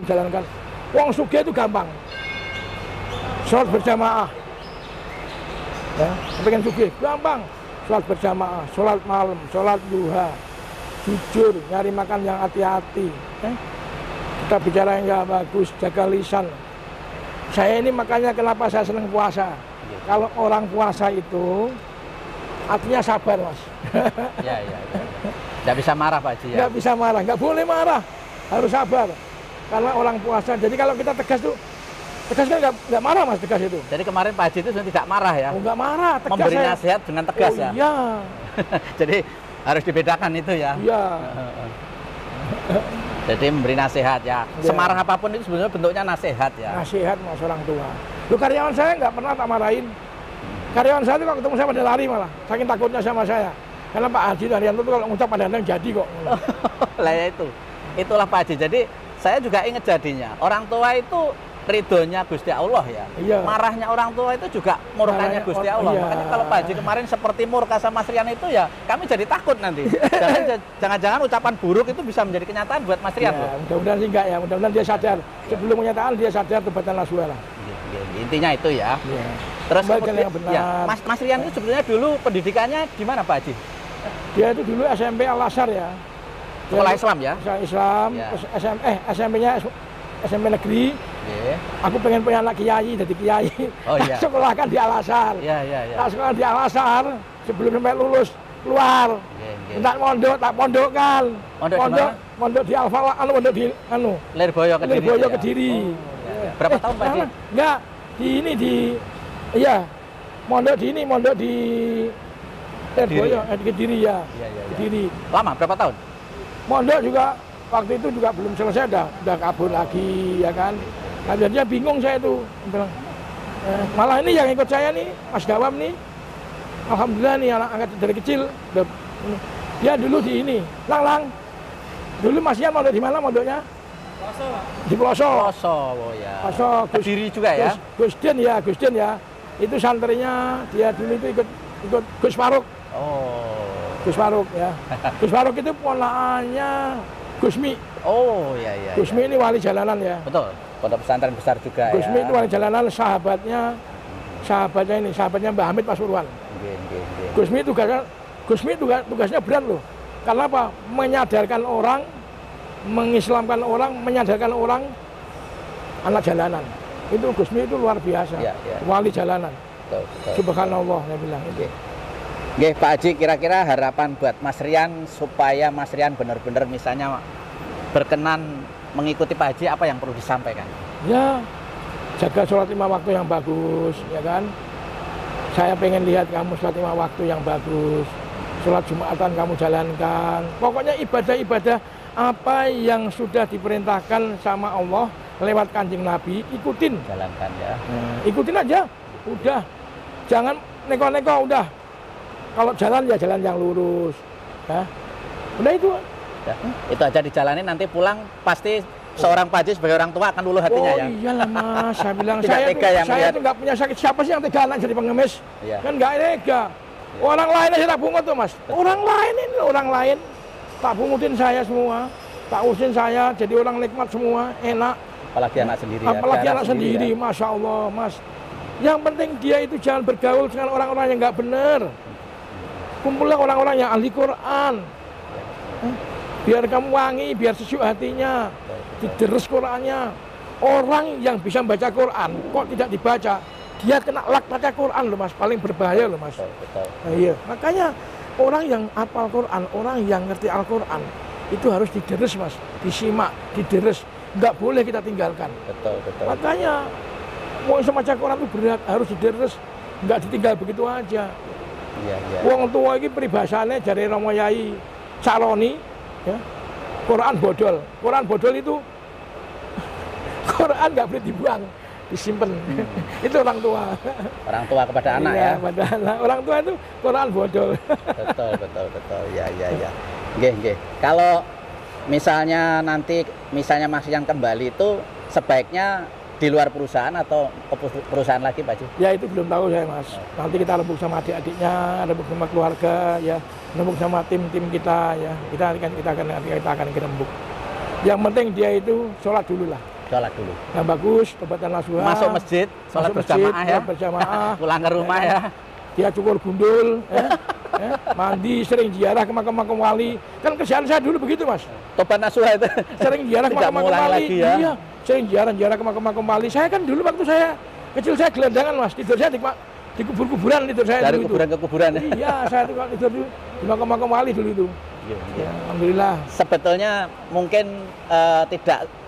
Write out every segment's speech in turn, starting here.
dijalankan. Wong sugih itu gampang. Sholat berjamaah. Ya, pengen sugih gampang. Sholat berjamaah, sholat malam, sholat duha, jujur, nyari makan yang hati-hati. Kita bicara yang nggak bagus, jaga lisan. Saya ini makanya kenapa saya senang puasa. Kalau orang puasa itu artinya sabar, Mas. Ya. Nggak bisa marah, Pak Haji, ya? Nggak bisa marah, nggak boleh marah. Harus sabar. Karena orang puasa, jadi kalau kita tegas tuh, tegas kan nggak marah, Mas, tegas itu. Jadi kemarin Pak Haji itu sebenarnya tidak marah ya? Oh, nggak marah, tegas. Memberi nasihat dengan tegas ya? Iya. Jadi harus dibedakan itu ya? Iya. Jadi memberi nasihat ya. Semarah apapun itu sebenarnya bentuknya nasihat ya. Nasihat Mas orang tua. Lu karyawan saya nggak pernah tak marahin. Karyawan saya itu kalau ketemu saya pada lari malah. Saking takutnya sama saya. Karena Pak Haji Daryanto itu kalau ngucap pada jadi kok. Lah ya itu. Itulah Pak Haji. Jadi saya juga ingat jadinya. Orang tua itu ridhonya Gusti Allah ya. Iya. Marahnya orang tua itu juga murkanya Gusti Allah. Iya. Makanya kalau Pak Haji kemarin seperti murka sama Mas Rian itu ya kami jadi takut nanti. Jangan-jangan ucapan buruk itu bisa menjadi kenyataan buat Mas Rian. Ya, mudah-mudahan sih enggak ya. Mudah-mudahan dia sadar. Sebelum kenyataan dia sadar tobatan nasuha lah. Intinya itu ya. Iya. Terus yang benar. Ya, Mas Rian itu sebenarnya dulu pendidikannya di mana Pak Haji? Dia itu dulu SMP Al-Azhar ya. Sekolah Islam ya? Islam, ya. SMP-nya SMP negeri. Yeah. Aku pengen punya anak kiai, jadi kiai. Oh iya. Sekolahkan di Al-Azhar. Iya. Tak sekolah di Al-Azhar sebelum sampai lulus keluar. Tak mondok, tak pondokkan. Mondok di Al-Falah, mondok di Lirboyo Kediri. Lirboyo Kediri. Ya. Berapa tahun Pak Haji? Enggak, mondok di Lirboyo Kediri ya. Kediri. Lama berapa tahun? Mondok juga waktu itu juga belum selesai, udah kabur lagi ya kan. Nah, jadinya bingung saya tuh. Malah ini yang ikut saya nih, Mas Dawam nih. Alhamdulillah nih anak angkat dari kecil. Dia dulu di ini, Lang. Dulu Mas Ian mondok di mana mondoknya? Ploso. Di Ploso. Oh ya. Ploso. Kediri juga ya? Gusden ya. Itu santrinya dia dulu itu ikut Gus Faruk. Oh. Gus Faruk ya. Gus Faruk itu ponakannya Gusmi. Oh iya. Gusmi ini wali jalanan ya. Betul. Pondok pesantren besar juga Gusmi ya. itu wali jalanan, sahabatnya Mbah Hamid Pasuruan. Gusmi tugasnya berat loh. Karena apa? Menyadarkan orang, mengislamkan orang, menyadarkan orang anak jalanan. Itu Gusmi itu luar biasa. Ya. Wali jalanan. Betul. Subhanallah saya bilang itu. Oke, Pak Haji, kira-kira harapan buat Mas Rian supaya Mas Rian benar-benar misalnya berkenan mengikuti Pak Haji, apa yang perlu disampaikan? Ya, jaga sholat 5 waktu yang bagus, ya kan? Saya pengen lihat kamu sholat 5 waktu yang bagus. Sholat Jumatan kamu jalankan. Pokoknya ibadah-ibadah apa yang sudah diperintahkan sama Allah lewat Kanjeng Nabi, ikutin. Jalankan ya. Ikutin aja, udah. Jangan neko-neko, udah. Kalau jalan ya jalan yang lurus. Ya. Udah itu. Ya. Itu aja dijalani, nanti pulang pasti seorang Pak Haji sebagai orang tua akan luluh hatinya ya. Oh iyalah Mas, saya bilang saya itu nggak punya sakit. Siapa sih yang tega anak jadi pengemis? Iya. Kan nggak tega. Orang lain aja tak pungut tuh Mas. Orang lain tak pungutin saya semua, tak urusin saya jadi orang nikmat semua, enak. Apalagi anak sendiri. Apalagi anak sendiri, ya. Masya Allah Mas. Yang penting dia itu jangan bergaul dengan orang-orang yang nggak benar. Kumpullah orang-orang yang ahli Quran. Biar kamu wangi, biar sejuk hatinya. Dideres Qurannya. Orang yang bisa membaca Quran kok tidak dibaca, dia kena laknatnya Quran loh Mas, paling berbahaya loh Mas. Betul. Nah, iya. Makanya orang yang hafal Quran, orang yang ngerti Al-Quran itu harus dideres Mas, disimak, dideres, nggak boleh kita tinggalkan. Betul. Makanya mau membaca Quran itu berat, harus dideres, nggak ditinggal begitu aja. Iya. Wong tua ini peribahasanya dari Romo Yai Caroni, ya, Quran bodol itu Quran nggak boleh dibuang, disimpan. Itu orang tua. Orang tua kepada anak ya. Kepada anak. Orang tua itu Quran bodol. Betul. Ya. Nggih. Kalau misalnya nanti Mas Rian kembali itu sebaiknya di luar perusahaan atau ke perusahaan lagi Pak Haji? Ya itu belum tahu saya Mas. Nanti kita rembuk sama adik-adiknya, rembuk sama keluarga, ya, rembuk sama tim kita, ya. Kita akan rembuk. Yang penting dia itu sholat dulu lah. Sholat dulu. Yang bagus, tobatan nasuha. Masuk masjid, sholat berjamaah ya. sholat berjamaah. Pulang ke rumah ya. Dia cukur gundul, mandi, sering ziarah ke makam-makam wali. Kan kerjaan saya dulu begitu, Mas. Tobat nasuha itu. Sering ziarah ke Tidak makam-makam mulai wali. lagi ya. Iya, sering ziarah ke makam-makam wali. Saya kan dulu waktu saya kecil saya gelandangan, Mas. Tidur saya di kubur-kuburan tidur saya Dari dulu kuburan ke kuburan ya. Iya, saya tidur dulu di makam-makam wali dulu itu. Iya, Ya, alhamdulillah. Sebetulnya mungkin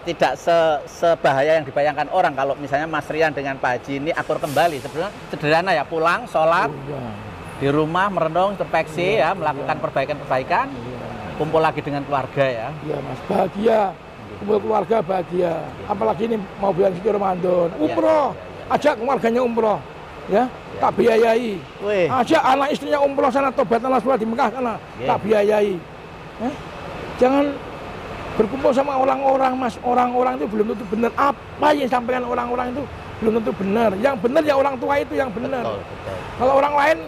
tidak sebahaya yang dibayangkan orang kalau misalnya Mas Rian dengan Pak Haji ini akur kembali. Sebenarnya sederhana ya, pulang, sholat, Iya. di rumah merenung, introspeksi ya, melakukan perbaikan-perbaikan, kumpul lagi dengan keluarga ya. Iya, Mas. Bahagia. Kumpul keluarga bahagia. Apalagi ini mau bulan suci Ramadan. Umroh. Ajak keluarganya umroh. Ya, tak biayai. Wih. Ajak anak istrinya umroh sana tobatan nasuha di Mekah sana. Tak biayai. Jangan berkumpul sama orang-orang, Mas. Orang-orang itu belum tentu benar. Apa yang disampaikan orang-orang itu belum tentu benar. Yang benar ya orang tua itu yang benar. Betul, betul. Kalau orang lain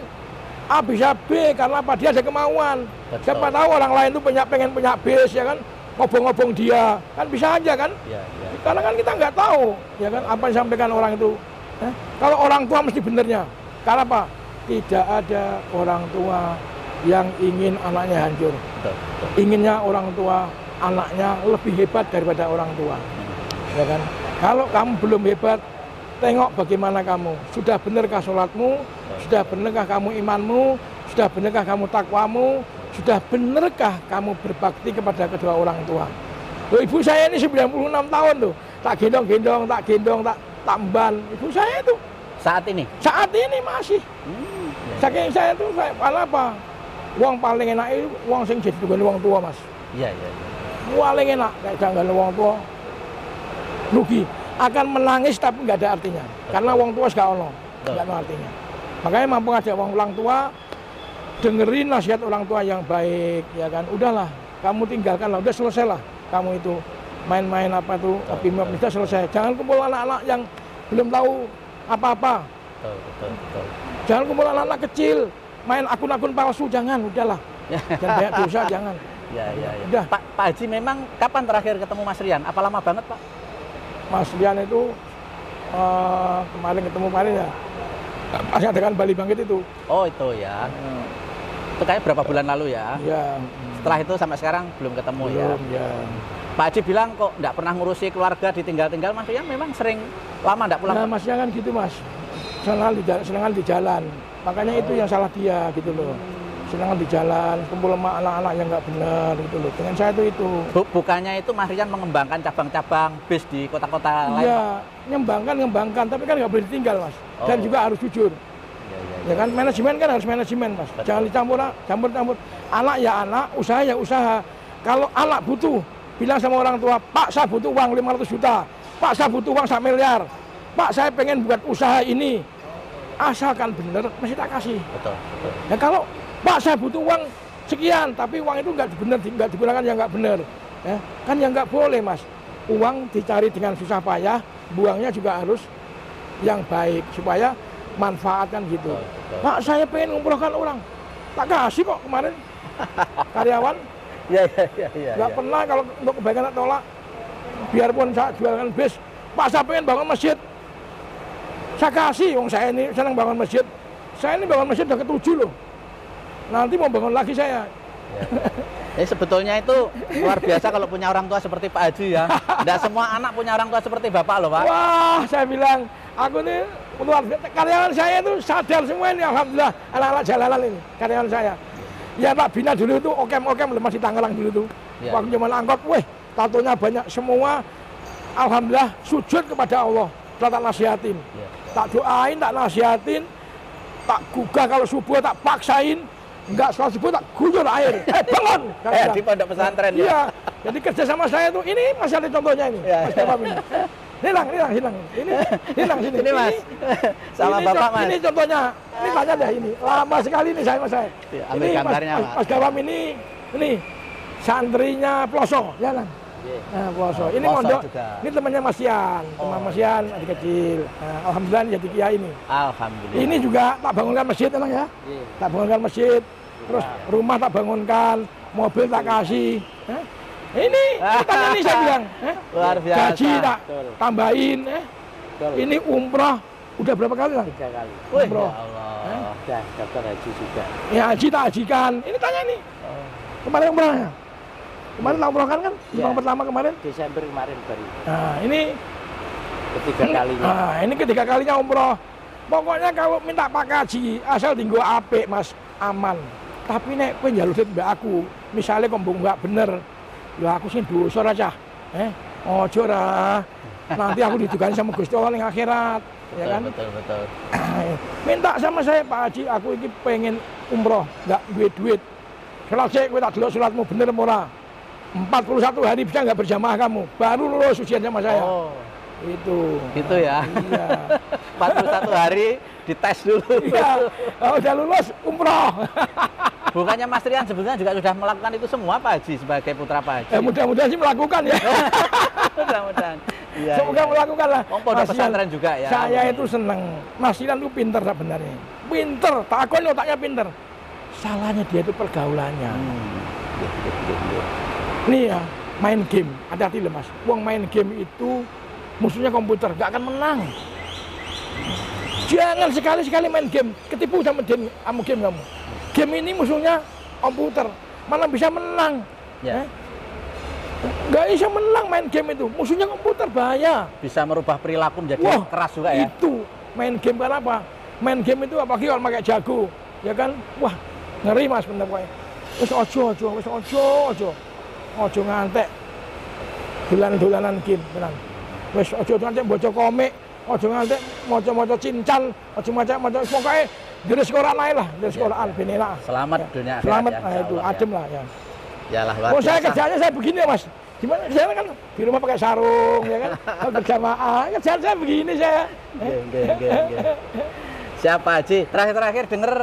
A bisa B karena apa? Dia ada kemauan. Betul. Siapa tahu orang lain itu pengen punya bis ya kan, ngobong-ngobong dia kan bisa aja kan? Ya, ya. Karena kan kita nggak tahu ya kan apa yang disampaikan orang itu. Kalau orang tua mesti benernya. Karena apa? Tidak ada orang tua yang ingin anaknya hancur. Betul, betul. Inginnya orang tua anaknya lebih hebat daripada orang tua. Ya kan? Kalau kamu belum hebat, tengok bagaimana kamu. Sudah benarkah sholatmu? Sudah benarkah kamu imanmu? Sudah benarkah kamu takwamu? Sudah benarkah kamu berbakti kepada kedua orang tua? Loh, ibu saya ini 96 tahun tuh. Tak gendong-gendong, tak ban. Ibu saya itu Saat ini? saat ini masih. Saking saya tuh, karena apa? Uang paling enak itu uang sing jadi bukan uang tua, Mas. Iya, iya. Paling enak, kayak jangan uang tua. Rugi. Akan menangis tapi nggak ada artinya. Karena uang tua nggak ono, nggak ada artinya. Makanya mampu ngajak orang tua, dengerin nasihat orang tua yang baik, ya kan. Udahlah, kamu tinggalkanlah, udah selesai lah. Kamu itu main-main apa tuh, tapi sudah selesai. Jangan kumpul anak-anak yang belum tahu apa-apa. Betul, betul, betul. Jangan kumpul anak-anak kecil, main akun-akun palsu, jangan, udahlah. Jangan banyak dosa, jangan. Ya, ya, ya. Udah. Pak Haji memang kapan terakhir ketemu Mas Rian? Apa lama banget, Pak? Mas Rian itu kemarin ketemu ya, pas dengan Bali Bangkit itu. Oh, itu ya. Itu kayak berapa bulan lalu ya? Ya. Setelah itu sampai sekarang belum ketemu Belum, ya. ya. Pak Haji bilang kok nggak pernah ngurusi keluarga, ditinggal-tinggal. Mas Rian memang sering lama nggak pulang? Nah, Masnya kan gitu, Mas. Senangan di jalan. Makanya itu yang salah dia gitu loh. Senangan di jalan, kumpul sama anak-anak yang nggak benar gitu loh. Dengan saya itu. Bukannya itu Mas Rian mengembangkan cabang-cabang bis di kota-kota lain? Iya, ngembangkan, tapi kan nggak boleh ditinggal, Mas. Dan juga harus jujur. Ya kan, manajemen kan harus manajemen, Mas. Betul. Jangan campur. Anak ya anak, usaha ya usaha. Kalau anak butuh, bilang sama orang tua, Pak saya butuh uang 500 juta. Pak saya butuh uang 1 miliar. Pak saya pengen buat usaha ini. Asalkan benar, mesti tak kasih. Betul, betul. Ya kalau Pak saya butuh uang sekian, tapi uang itu nggak digunakan yang nggak benar. Ya, kan yang nggak boleh, Mas. Uang dicari dengan susah payah, buangnya juga harus yang baik supaya manfaatkan gitu. Betul. Pak saya pengen ngumpulkan orang, tak kasih kok kemarin karyawan. Ya. Nggak pernah kalau untuk kebaikan tak tolak. Biarpun saya jualan bis, Pak saya pengen bangun masjid, saya kasih. Wong saya ini senang bangun masjid. Saya ini bangun masjid udah ke-7 loh. Nanti mau bangun lagi saya. Sebetulnya itu luar biasa kalau punya orang tua seperti Pak Haji ya. Tidak semua anak punya orang tua seperti Bapak loh, Pak. Wah, saya bilang, aku ini luar biasa. Karyawan saya itu sadar semua ini, alhamdulillah. Anak-anak jalanan ini, karyawan saya. Ya Pak Bina dulu itu okem masih Tangerang dulu tuh. Ya. Waktu zaman angkot, weh, tatonya banyak semua. Alhamdulillah sujud kepada Allah. Tak nasihatin, Ya. tak doain, tak nasihatin, tak gugah kalau subuh tak paksain. Enggak, setelah subuh tak guyur air. Bangun! Di pondok pesantren ya. Iya, jadi kerja sama saya tuh, ini masih ada contohnya ini. Ya. Mas Bapak ini. Hilang. Ini hilang sini. Sini Mas. Sama ini, Bapak Mas. Ini contohnya. Ini tanya deh ini. Lama sekali nih saya. Ya, ambil ini gambarnya, Mas. Mas Gawam ini santrinya Ploso, ya kan? Nah, Ploso. Ini Ploso mondok. juga. Ini temannya Mas Yan, Mas Yan adik kecil. Nah, alhamdulillah jadi kiai ini. Alhamdulillah. Ini juga tak bangunkan masjid emang ya. Iya. Tak bangunkan masjid. Terus rumah tak bangunkan, mobil tak kasih. Ini tanya ini saya bilang. Luar biasa. Gaji tak Betul. tambahin. Betul. Ini umroh udah berapa kali lah? 3 kali. Wih, Bro. ya Allah. Udah daftar haji juga. Ya haji tak hajikan. Ini tanya nih. Oh. Kemarin umrohnya. Kemarin tak umroh kan? Ya. Yang pertama kemarin. Desember kemarin baru. Nah ini. Ketiga kalinya. Nah ini ketiga kalinya umroh. Pokoknya kalau minta pakai haji asal tinggu apik mas aman. Tapi nek kowe njaluk duit mbak aku, misalnya kok mbok bener, ya aku sih dosa aja. Ojo ra. Nanti aku didugani sama Gusti Allah ning akhirat, ya kan? Betul. Minta sama saya Pak Haji, aku ini pengen umroh, nggak duit. Selesai kowe tak delok salatmu bener apa ora? 41 hari bisa nggak berjamaah kamu, baru lulus ujian sama saya. Oh, Itu. gitu ya. Iya. 41 hari dites dulu. Iya. Kalau udah lulus umroh. Bukannya Mas Rian sebetulnya juga sudah melakukan itu semua Pak Haji sebagai putra Pak Haji. Mudah-mudahan sih melakukan ya. Mudah-mudahan. Iya. Semoga melakukan lah. Oh, pondok Mas Rian, pesantren juga ya. Saya itu seneng. Mas Rian itu pinter sebenarnya. Pinter, takon otaknya pinter. Salahnya dia itu pergaulannya. Nih ya, main game. Hati-hati loh mas. Uang main game itu musuhnya komputer, gak akan menang. Jangan sekali-sekali main game, ketipu sama game kamu. Game ini musuhnya komputer, mana bisa menang. Ya. Gak bisa menang main game itu, musuhnya komputer, bahaya. Bisa merubah perilaku menjadi Wah, keras juga ya. Itu main game kenapa? Main game itu apalagi kalau pakai jago, ya kan? Wah, ngeri mas bener pokoknya. Wis ojo ngantek. Dolan-dolanan game tenan. Wis ojo ngantek baca komik, ojo ngantek maca-maca cincan, ojo maca pokoke dari Quran ae lah, dari Quran ben enak. Selamat dunia akhirat Selamat ya, nah, insya itu Allah, adem lah ya. Yalah, luar Oh saya biasa. kerjanya saya begini ya mas. Gimana saya kan di rumah pakai sarung ya kan, berjamaah. Kerjaan saya begini saya. Nggih. Siapa Haji? Terakhir denger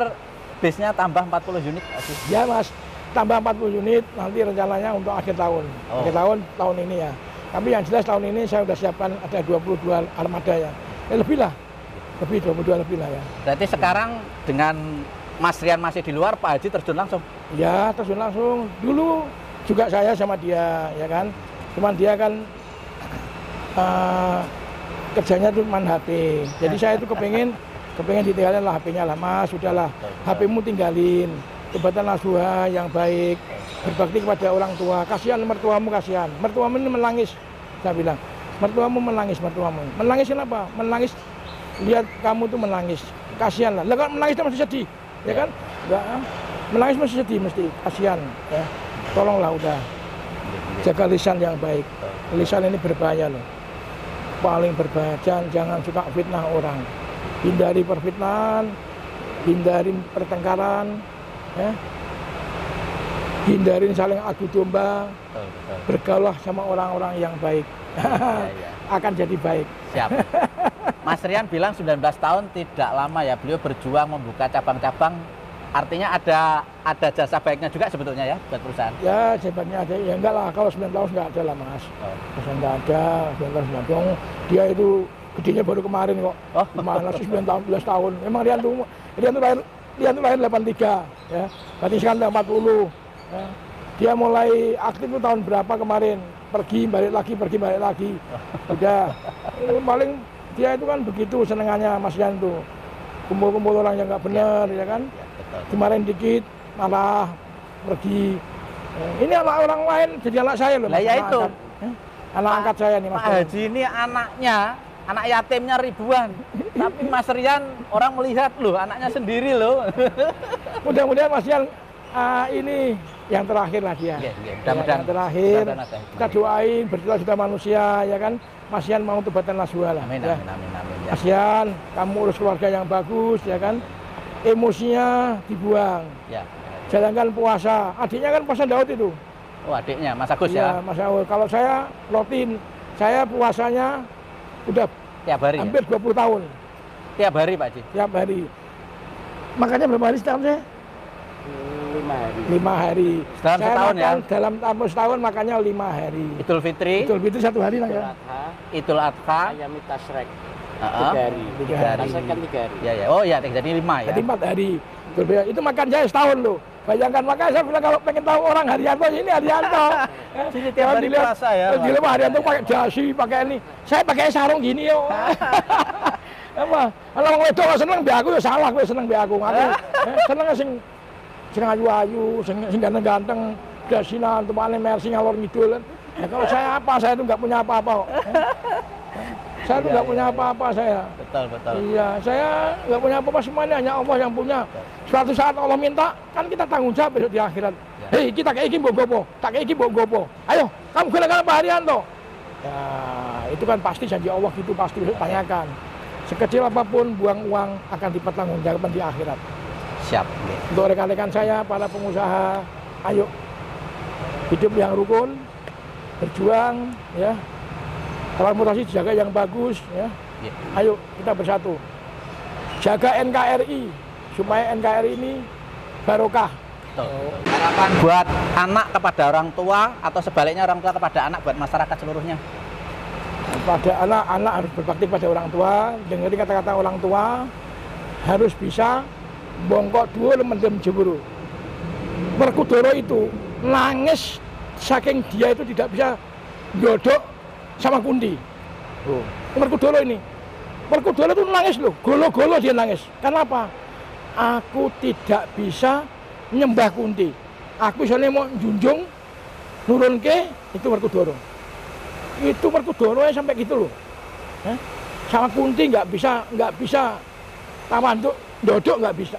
bisnya tambah 40 unit Haji. Ya mas, tambah 40 unit nanti rencananya untuk akhir tahun. Oh. Akhir tahun ini ya. Tapi yang jelas tahun ini saya sudah siapkan ada 22 armada ya. Lebih lah. Lebih 22 lebih lah ya. Berarti sekarang dengan Mas Rian masih di luar, Pak Haji terjun langsung. Ya, terjun langsung. Dulu juga saya sama dia, ya kan. Cuman dia kan kerjanya tuh main HP. Jadi saya itu kepengen ditinggalin lah HP-nya lah, Mas. Sudahlah, HP-mu tinggalin. Kebatan nasuha yang baik, berbakti kepada orang tua. Kasihan mertuamu, kasihan. Mertuamu ini menangis, saya bilang. Mertuamu menangis, mertuamu. Menangis kenapa? Menangis, lihat kamu tuh menangis. Kasihan lah. Lah kan menangis itu masih sedih, ya kan? Enggak, menangis masih sedih, mesti kasihan. Ya. Tolonglah udah. Jaga lisan yang baik. Lisan ini berbahaya loh. Paling berbahaya. Jangan suka fitnah orang. Hindari perfitnahan, hindari pertengkaran, ya. Hindarin saling adu domba. Bergaulah sama orang-orang yang baik. Akan jadi baik. Siap. Mas Rian bilang 19 tahun tidak lama ya. Beliau berjuang membuka cabang-cabang. Artinya ada jasa baiknya juga sebetulnya ya buat perusahaan. Ya sebenarnya ada, ya enggak lah, kalau 9 tahun enggak ada lah mas. Masa enggak ada, 9 tahun. Dia itu gedenya baru kemarin kok. Oh. Kemana sih 9 tahun, 11 tahun. Memang Rian tuh lahir 83 ya. Berarti sekarang udah 40 ya. Dia mulai aktif tuh tahun berapa kemarin? Pergi balik lagi. Udah paling dia itu kan begitu senengannya Mas Rian tuh. Kumpul-kumpul orang yang nggak benar ya kan. Kemarin dikit malah pergi. Ini anak orang lain jadi anak saya loh. Lah ya itu. Anak angkat saya nih Mas. Pak Haji ini anaknya, anak yatimnya ribuan. Tapi Mas Rian orang melihat loh, anaknya sendiri loh. Mudah-mudahan Mas Rian ini yang terakhir lah dia. Mudah-mudahan yang terakhir. Mudah-mudahan Kita doain berjuta manusia ya kan. Mas Rian mau tobatan nasuha lah. Amin, Ya. amin. Ya. Mas Rian, kamu urus keluarga yang bagus ya kan. Emosinya dibuang. Ya. Jalankan puasa. Adiknya kan puasa Daud itu. Oh adiknya, Mas Agus Ya, ya? Mas Agus. Kalau saya rutin, saya puasanya udah Tiap hari hampir 20 tahun. Tiap hari Pak Haji? Tiap hari. Makanya berapa hari setahun saya? 5 hari. 5 hari. Dalam Saya setahun ya? makan dalam setahun makanya 5 hari. Idul Fitri, Idul Fitri 1 hari lah ya. Adha, Idul Adha, ayami tasrek. Heeh. 3 hari. 3 hari. Tasrek kan 3 hari. Ya. Oh ya, jadi 5 ya? Jadi 4 hari. Idul Fitri. Itu makan saya setahun loh. Bayangkan, makanya saya bilang kalau pengen tahu orang Haryanto, ini Haryanto. Sini tiap hari puasa ya, Pak. Dilihat Pak Haryanto pakai dasi, pakai ini. Saya pakai sarung gini yo. Apa? Kalau wong wedok seneng mbek aku ya salah, kowe seneng mbek aku. Aku seneng sing ayu-ayu, sing ganteng-ganteng, dasinan, tumpane Mercy ngalor ngidul. Ya kalau saya apa? Saya itu nggak punya apa-apa kok. Saya itu nggak punya apa-apa saya. Betul, betul. Iya, saya nggak punya apa-apa, semuanya hanya Allah yang punya. Suatu saat Allah minta, kan kita tanggung jawab besok di akhirat. Hei, kita kayak iki mbok gopo, tak kayak iki mbok gopo. Ayo, kamu gila-gila Pak Haryanto. Ya, itu kan pasti janji Allah gitu, pasti besok tanyakan. Sekecil apapun buang uang akan dipertanggungjawabkan di akhirat. Siap. Untuk rekan-rekan saya, para pengusaha, ayo hidup yang rukun, berjuang, ya. Transportasi jaga yang bagus, ya. Ayo kita bersatu. Jaga NKRI supaya NKRI ini barokah. Harapan buat anak kepada orang tua atau sebaliknya orang tua kepada anak buat masyarakat seluruhnya. Pada anak harus berbakti pada orang tua, dengerin kata-kata orang tua, harus bisa bongkok dhuwur mendem jeburu. Werkudara itu nangis saking dia itu tidak bisa dodok sama Kunti. Werkudara ini, Werkudara itu nangis loh, golo-golo dia nangis. Kenapa? Aku tidak bisa nyembah Kunti. Aku soalnya mau junjung, nurun ke itu Werkudara. Itu Werkudara sampai gitu loh. Sama Kunti nggak bisa tawaduk, dodok nggak bisa.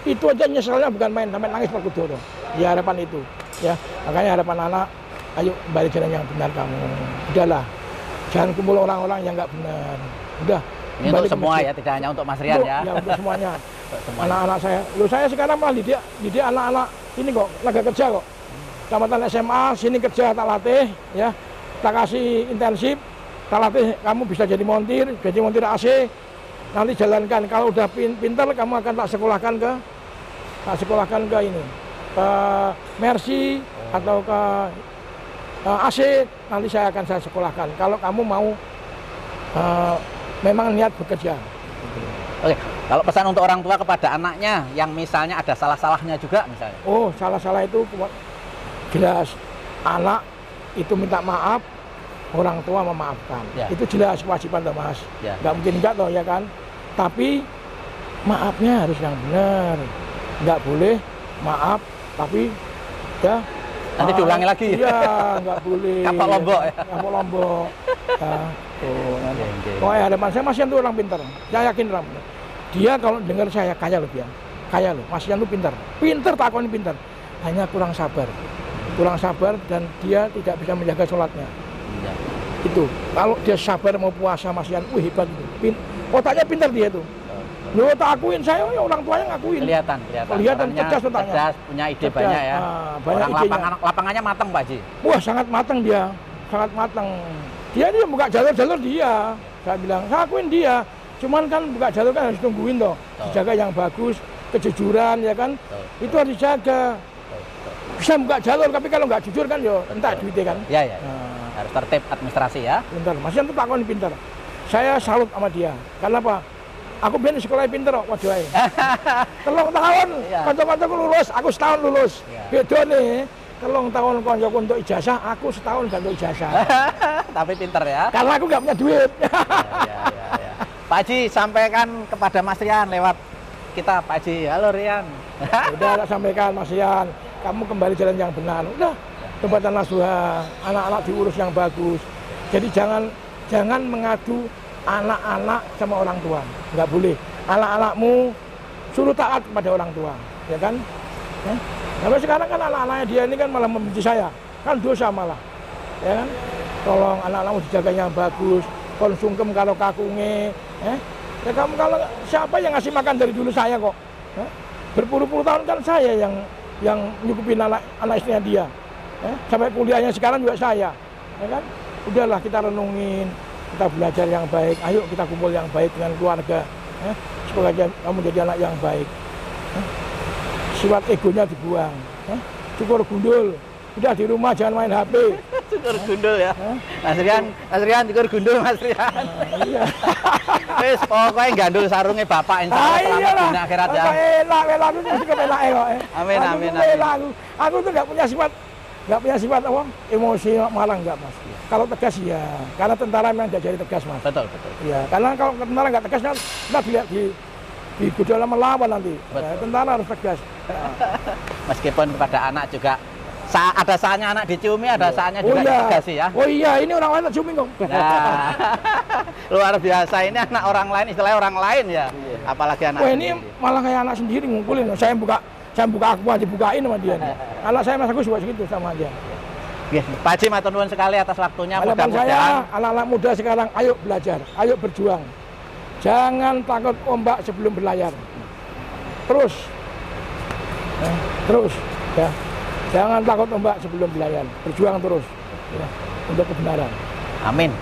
Itu aja nyeselnya bukan main, sampai nangis Werkudara. Ya harapan itu, ya makanya harapan anak. Ayo balik jalan yang benar kamu. Udahlah, jangan kumpul orang-orang yang nggak benar. Udah. Ini untuk semua ya, tidak hanya untuk Mas Rian ya. Ya untuk semuanya. Anak-anak saya. Loh saya sekarang malah didik anak-anak ini kok, lagi kerja kok. Tamatan SMA, sini kerja tak latih, ya. Tak kasih intensif, tak latih kamu bisa jadi montir AC. Nanti jalankan. Kalau udah pintar, kamu akan tak sekolahkan ke ini, ke Mercy atau ke AC, nanti saya sekolahkan. Kalau kamu mau memang niat bekerja. Oke, kalau pesan untuk orang tua kepada anaknya yang misalnya ada salah-salahnya juga misalnya. Oh, salah-salah itu jelas. Anak itu minta maaf, orang tua memaafkan. Ya. Itu jelas kewajiban toh Mas. Ya. Nggak mungkin enggak toh ya kan. Tapi maafnya harus yang benar. Nggak boleh maaf tapi ya nanti diulangi lagi. Iya, nggak boleh. Kapok Lombok ya. Kapok Lombok. Ya, tuh. Pokoknya hadapan saya Mas Yan tuh orang pintar. Saya yakin orang pintar. Dia kalau dengar saya kaya loh dia. Kaya loh. Mas Yan tuh pintar. Pintar takoni pintar. Hanya kurang sabar. Kurang sabar dan dia tidak bisa menjaga sholatnya. Ya. Itu. Kalau dia sabar mau puasa Mas Yan, hebat itu. Otaknya pintar dia tuh. Loh, tak akuin, saya orang tuanya ngakuin. Kelihatan. Cerdas otaknya. Cerdas, punya ide banyak ya. Banyak lapangannya matang Pak Haji. Wah, sangat matang dia. Sangat matang. Dia buka jalur dia. Saya bilang, saya akuin dia. Cuman kan buka jalur kan harus tungguin toh. Dijaga yang bagus, kejujuran ya kan. Itu harus dijaga. Bisa buka jalur, tapi kalau nggak jujur kan yo entah duitnya kan. Iya. Harus tertib administrasi ya. Pintar. Mas Yan tuh takoni pintar. Saya salut sama dia. Karena apa? Aku biar sekolah pinter kok, waduh ae. 3 tahun, kanca-kancaku lulus, aku setahun lulus. Beda nih, 3 tahun kancaku untuk ijazah, aku setahun gak untuk ijazah. Tapi pinter ya. Karena aku gak punya duit. Ya. Pak Haji, sampaikan kepada Mas Rian lewat kita, Pak Haji. Halo Rian. Udah tak sampaikan Mas Rian, kamu kembali jalan yang benar. Udah, tempatan nasuha, anak-anak diurus yang bagus. Jadi jangan mengadu anak-anak sama orang tua, nggak boleh. Anak-anakmu suruh taat kepada orang tua, ya kan? Tapi sekarang kan anak-anaknya dia ini kan malah membenci saya, kan dosa malah, ya kan? Tolong anak-anakmu dijaga yang bagus, konsumkem kalau kakunge, ya kamu kalau siapa yang ngasih makan dari dulu saya kok, berpuluh-puluh tahun kan saya yang nyukupin anak istrinya dia, sampai kuliahnya sekarang juga saya, ya kan? Udahlah kita renungin. Kita belajar yang baik, ayo kita kumpul yang baik dengan keluarga, supaya kamu jadi anak yang baik. Sifat egonya dibuang, cukur gundul, udah di rumah jangan main HP, Cukur gundul ya. Mas Rian cukur gundul Mas Rian. Iya. Wis pokoknya gandul sarungnya Bapak insyaallah selamat dunia akhirat ya. Elak aku mesti kepelak kok. Amin, Aku amin, kepelak aku tuh nggak punya sifat apa emosi malah enggak Mas. Kalau tegas ya, karena tentara memang diajari tegas Mas. Betul. Iya, karena kalau tentara nggak tegas kan kita dilihat di dalam melawan nanti. Ya, tentara harus tegas. Meskipun kepada anak juga ada saatnya anak diciumi, ada saatnya juga ditegasi ya. Oh iya, ini orang lain tak ciumi kok. Nah, luar biasa ini anak orang lain, istilahnya orang lain ya. Apalagi anak. Wah ini malah kayak anak sendiri ngumpulin. Saya buka aku dibukain sama dia. Anak saya Mas Agus juga segitu sama dia. Pak Haji matur nuwun sekali atas waktunya. Harapan saya anak-anak muda sekarang ayo belajar, ayo berjuang. Jangan takut ombak sebelum berlayar. Terus ya. Jangan takut ombak sebelum berlayar. Berjuang terus ya, untuk kebenaran. Amin.